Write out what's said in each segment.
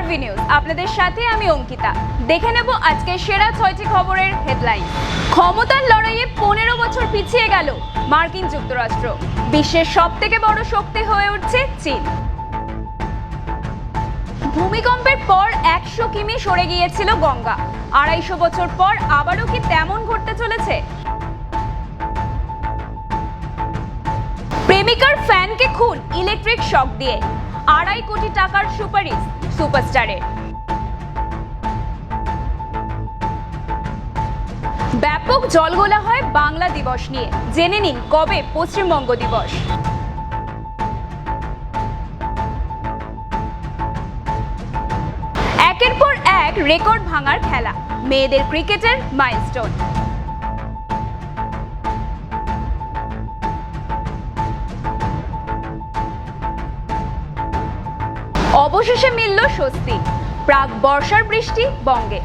আরবি নিউজ আপনাদের সাথে আমি অঙ্কিতা। দেখে নেব আজকে সেরা 6টি খবরের হেডলাইন। ক্ষমতার লড়াইয়ে 15 বছর পিছিয়ে গেল মার্কিন যুক্তরাষ্ট্র। বিশ্বের সবথেকে বড় শক্তি হয়ে উঠছে চীন। ভূমিকম্পের পর 100 কিমি সরে গিয়েছিল গঙ্গা। 250 বছর পর আবারও কি তেমন ঘটতে চলেছে? প্রেমিকার ফ্যানকে খুন ইলেকট্রিক শক দিয়ে। 2.5 কোটি টাকার সুপারিশ সুপারস্টারের। ব্যাপক জলঘোলা হয় বাংলা দিবস নিয়ে। জেনে নিন কবে পশ্চিমবঙ্গ দিবস। একের পর এক রেকর্ড ভাঙার খেলা, মেয়েদের ক্রিকেটের মাইলস্টোন। অবশেষে মিলল স্বস্তি, প্রাক বর্ষার বৃষ্টি বঙ্গে।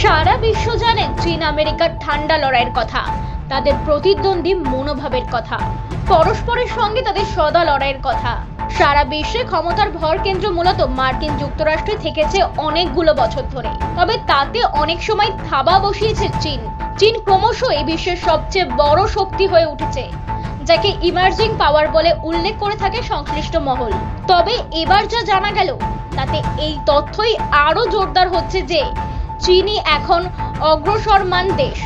সারা বিশ্ব জানে চীন আমেরিকার ঠান্ডা লড়াইয়ের কথা, তাদের প্রতিদ্বন্দ্বী মনোভাবের কথা, পরস্পরের সঙ্গে তাদের সদা লড়াইয়ের কথা। সারা বিশ্বে ক্ষমতার ভর কেন্দ্র মূলত মার্কিন যুক্তরাষ্ট্রে থেকেছে অনেকগুলো বছর ধরে, তবে তাতে অনেক সময় থাবা বসিয়েছে চীন। চীন ক্রমশ এই বিশ্বের সবচেয়ে বড় শক্তি হয়ে উঠেছে, যাকে ইমার্জিং পাওয়ার বলে উল্লেখ করে থাকে সংশ্লিষ্ট মহল। তবে এবার যা জানা গেল তাতে এই তথ্যই আরো জোরদার হচ্ছে যে চীনই এখন অগ্রসরমান দেশ।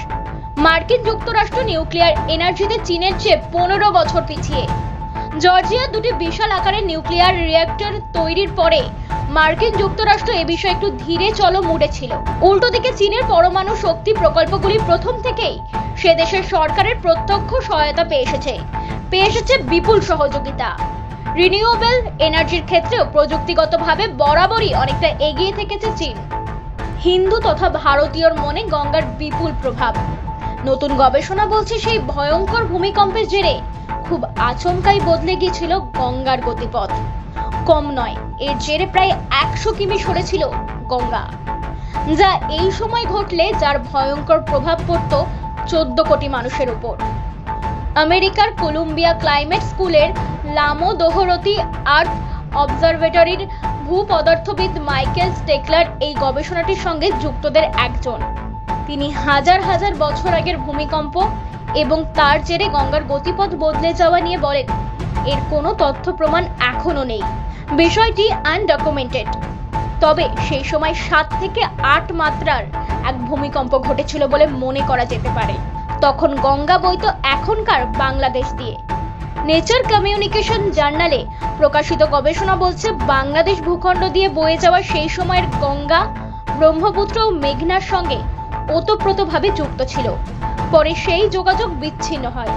মার্কিন যুক্তরাষ্ট্র নিউক্লিয়ার এনার্জিতে চীনের চেয়ে 15 বছর পিছিয়ে। জর্জিয়া দুটি বিশাল আকারের নিউক্লিয়ার রিঅ্যাক্টর তৈরির পরে মার্কিন যুক্তরাষ্ট্র এ বিষয়ে একটু ধীরে চলো মুডে ছিল। উল্টো দিকে চীনের পরমাণু শক্তি প্রকল্পগুলি প্রথম থেকেই সে দেশের সরকারের প্রত্যক্ষ সহায়তা পেয়ে এসেছে বিপুল সহযোগিতা। রিনিউয়েবল এনার্জির ক্ষেত্রেও প্রযুক্তিগতভাবে বরাবরই অনেকটা এগিয়ে থেকেছে চীন। হিন্দু তথা ভারতীয়র মনে গঙ্গার বিপুল প্রভাব। নতুন গবেষণা বলছে সেই ভয়ঙ্কর ভূমিকম্পের জেরে খুব আচমকাই বদলে গিয়েছিল গঙ্গার গতিপথ। কম নয়, এর জেরে প্রায় 100 কিমি সরেছিল গঙ্গা, যা এই সময় ঘটলে যার ভয়ঙ্কর প্রভাব পড়ত 14 কোটি মানুষের উপর। আমেরিকার কলম্বিয়া ক্লাইমেট স্কুলের লামো দোহরতি আর্থ অবজারভেটরির ভূপদার্থবিদ মাইকেল স্টেকলার এই গবেষণাটির সঙ্গে যুক্তদের একজন। তিনি হাজার হাজার বছর আগের ভূমিকম্প এবং তার জেরে গঙ্গার গতিপথ বদলে যাওয়া নিয়ে বলেন, এর কোনো তথ্য প্রমাণ এখনো নেই, বিষয়টি আনডকুমেন্টেড। তবে সেই সময় 7 থেকে 8 মাত্রার এক ভূমিকম্প ঘটেছিল বলে মনে করা যেতে পারে। তখন গঙ্গা বইতো এখনকার বাংলাদেশ দিয়ে। নেচার কমিউনিকেশন জার্নালে প্রকাশিত গবেষণা বলছে, বাংলাদেশ ভূখণ্ড দিয়ে বয়ে যাওয়া সেই সময়ের গঙ্গা ব্রহ্মপুত্র ও মেঘনার সঙ্গে ওতপ্রোতভাবে যুক্ত ছিল। পরে সেই যোগাযোগ বিচ্ছিন্ন হয়।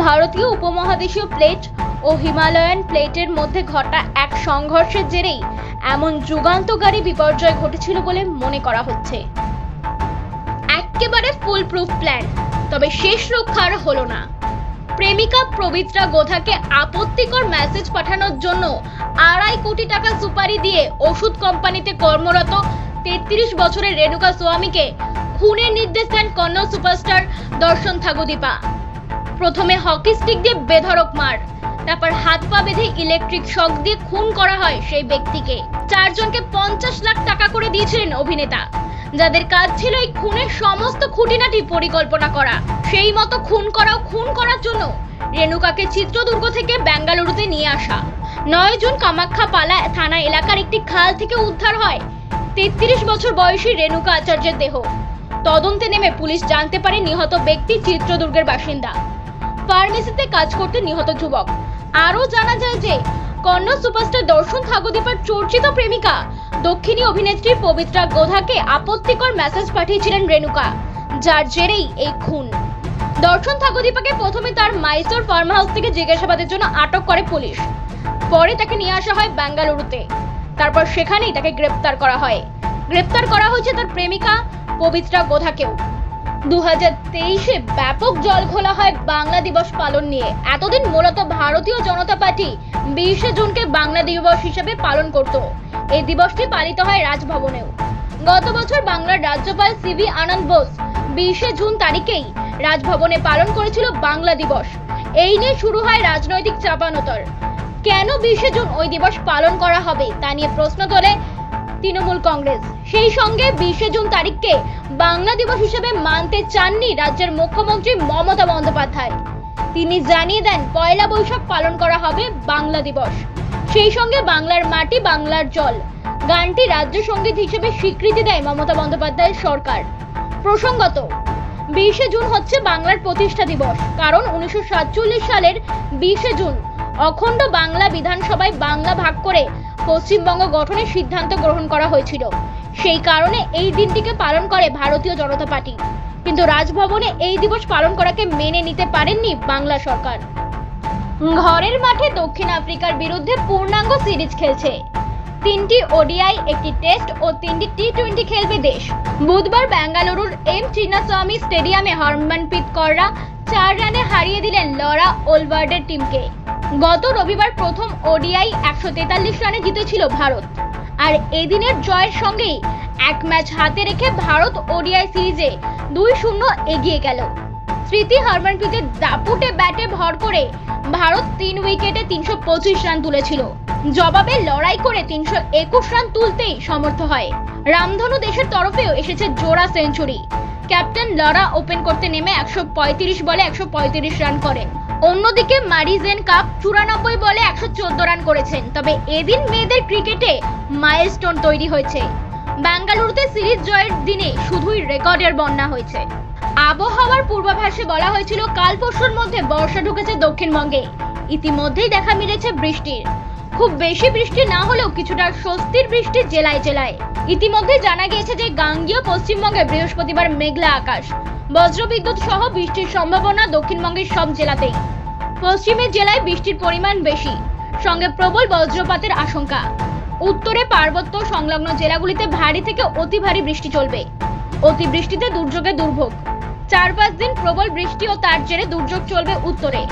ভারতীয় উপমহাদেশীয় প্লেট ও হিমালয়ান প্লেটের মধ্যে ঘটা এক সংঘর্ষের জেরেই এমন যুগান্তকারী বিপর্যয় ঘটেছিল বলে মনে করা হচ্ছে। একেবারে ফুল প্রুফ প্ল্যান, তবে শেষ রক্ষার হলো না। প্রেমিকা পবিত্রা গোধাকে আপত্তিকর মেসেজ পাঠানোর জন্য 2.5 কোটি টাকা সুপারি দিয়ে ওষুধ কোম্পানিতে কর্মরত 33 বছরের রেণুকা স্বামীকে খুনের নির্দেশ দেন কন্নড় সুপারস্টার দর্শন থাগুদীপা। প্রথমে হকি স্টিক দিয়ে বেধড়ক মার, তারপর হাত পা বেঁধে ইলেকট্রিক শক দিয়ে খুন করা হয় সেই ব্যক্তিকে। 4 জনকে 50 লাখ টাকা করে দিয়েছিলেন অভিনেতা, যাদের কাজ ছিল এই খুনের সমস্ত খুঁটিনাটি পরিকল্পনা করা। সেই মতো খুন করার জন্য রেণুকাকে চিত্রদুর্গ থেকে বেঙ্গালুরুতে নিয়ে আসা। 9 জুন কামাখ্যাপালা থানা এলাকার একটি খাল থেকে উদ্ধার হয় 33 বছর বয়সী রেণুকা আচার্যের দেহ। তদন্তে নেমে পুলিশ জানতে পারে নিহত ব্যক্তি চিত্রদুর্গের বাসিন্দা, ফার্মেসিতে কাজ করতে নিহত যুবক। আরও জানা যায় যে কন্নড় সুপারস্টার দর্শন থাগুদীপার চর্চিত প্রেমিকা দক্ষিণী অভিনেত্রী পবিত্রা গোধাকে আপত্তিকর মেসেজ পাঠিয়েছিলেন রেণুকা, যার জেরেই এই খুন। দর্শন থাগুদীপাকে প্রথমে তার মাইসোর ফার্ম হাউস থেকে জিজ্ঞাসাবাদের জন্য আটক করে পুলিশ। পরে তাকে নিয়ে আসা হয় বেঙ্গালুরুতে। তারপর সেখানেই তাকে গ্রেপ্তার করা হয়। গ্রেপ্তার করা হয়েছে তার প্রেমিকা পবিত্রা গোধাকেও। 2023-এ ব্যাপক জলঘোলা হয় বাংলা দিবস পালন নিয়ে। এতদিন মূলত ভারতীয় জনতা পার্টি 20 জুনকে বাংলা দিবস হিসেবে পালন করত। এই দিবসটি পালিত হয় রাজভবনেও। গত বছর বাংলার রাজ্যপাল সিভি আনন্দ বোস 20শে জুন তারিখেই রাজভবনে পালন করেছিল বাংলা দিবস। এই নিয়ে শুরু হয় রাজনৈতিক চাপানোতর। কেন 20শে জুন ওই দিবস পালন করা হবে তা নিয়ে প্রশ্ন তোলে তৃণমূল কংগ্রেস। সেই সঙ্গে 20শে জুন তারিখকে বাংলা দিবস হিসেবে মানতে চাননি রাজ্যের মুখ্যমন্ত্রী মমতা বন্দ্যোপাধ্যায়। তিনি জানিয়ে দেন পয়লা বৈশাখ পালন করা হবে বাংলা দিবস। সেই সঙ্গে বাংলার মাটি বাংলার জল গানটি রাজ্য সঙ্গীত হিসেবে স্বীকৃতি দেয় মমতা বন্দ্যোপাধ্যায়ের সরকার। প্রসঙ্গত 20শে জুন হচ্ছে বাংলার প্রতিষ্ঠা দিবস, কারণ 1947 সালের 20শে জুন অখণ্ড বাংলা বিধানসভায় বাংলা ভাগ করে পশ্চিমবঙ্গ গঠনের সিদ্ধান্ত গ্রহণ করা হয়েছিল। সেই কারণে এই দিনটিকে পালন করে ভারতীয় জনতা পার্টি। কিন্তু রাজভবনে এই দিবস পালন করাকে মেনে নিতে পারেননি বাংলা সরকার। ঘরের মাঠে দক্ষিণ আফ্রিকার বিরুদ্ধে পূর্ণাঙ্গ সিরিজ খেলছে। 3টি ওডিআই, 1টি টেস্ট ও 3টি টি20 খেলবে দেশ। বুধবার বেঙ্গালুরুর এম চিন্নাস্বামী স্টেডিয়ামে হরমনপ্রীত কৌর 4 রানে হারিয়ে দিলেন লরা ওলভার্ডের টিমকে। গত রবিবার প্রথম ওডিআই 143 রানে জিতেছিল ভারত, আর এদিনের জয়ের সঙ্গেই এক ম্যাচ হাতে রেখে ভারত ওডিআই সিরিজে 2-0 এগিয়ে গেল। স্মৃতি হরমনপ্রীতের দাপুটে ব্যাটে ভর করে ভারত 3 উইকেটে 325 রান তুলেছিল। জবাবে লড়াই করে 321 রান তুলতেই সমর্থ হয়। রামধনু দেশের তরফেও এসেছে জোড়া সেঞ্চুরি। ক্যাপ্টেন লরা ওপেন করতে নেমে 135 বলে 135 রান করেন। অন্যদিকে মারিজেন কাপ 94 বলে 114 রান করেছেন। তবে এদিন মেয়েদের ক্রিকেটে মাইলস্টোন তৈরি হয়েছে। বেঙ্গালুরুতে সিরিজ জয়ের দিনে শুধুই রেকর্ডের বন্যা হয়েছে। আবহাওয়ার পূর্বাভাসে বলা হয়েছিল কাল পরশুর মধ্যে বর্ষা ঢুকেছে দক্ষিণবঙ্গে। ইতিমধ্যেই দেখা মিলেছে বৃষ্টির। খুব বেশি বৃষ্টি না হলেও কিছুটা স্বস্তির বৃষ্টি জেলায় জেলায়। ইতিমধ্যে জানা গিয়েছে যে গাঙ্গেয় পশ্চিমবঙ্গে বৃহস্পতিবার মেঘলা আকাশ, বজ্রবিদ্যুৎ সহ বৃষ্টির সম্ভাবনা দক্ষিণবঙ্গের সব জেলাতেই। পশ্চিমের জেলায় বৃষ্টির পরিমাণ বেশি, সঙ্গে প্রবল বজ্রপাতের আশঙ্কা। উত্তরে পার্বত্য সংলগ্ন জেলাগুলিতে ভারী থেকে অতি ভারী বৃষ্টি চলবে। অতিবৃষ্টিতে দুর্যোগে দুর্ভোগ। 4-5 দিন প্রবল বৃষ্টি ও তার জেরে দুর্যোগ চলবে উত্তরে।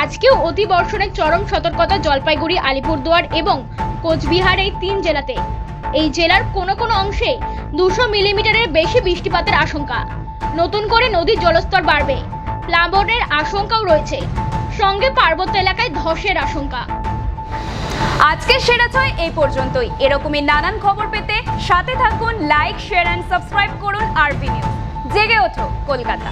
আজকেও অতি বর্ষণের চরম সতর্কতা জলপাইগুড়ি, আলিপুরদুয়ার এবং কোচবিহার এই 3 জেলাতে। এই জেলার কোনো কোনো অংশে 200 মিলিমিটারের বেশি বৃষ্টিপাতের আশঙ্কা। নতুন করে নদীর জলস্তর বাড়বে, প্লাবনের আশঙ্কাও রয়েছে। সঙ্গে পার্বত্য এলাকায় ধসের আশঙ্কা। আজকের সেরা ছয় এই পর্যন্তই। এরকমই নানান খবর পেতে সাথে থাকুন, লাইক, শেয়ার এন্ড সাবস্ক্রাইব করুন আরবি নিউজ। জেগে ওঠো কলকাতা।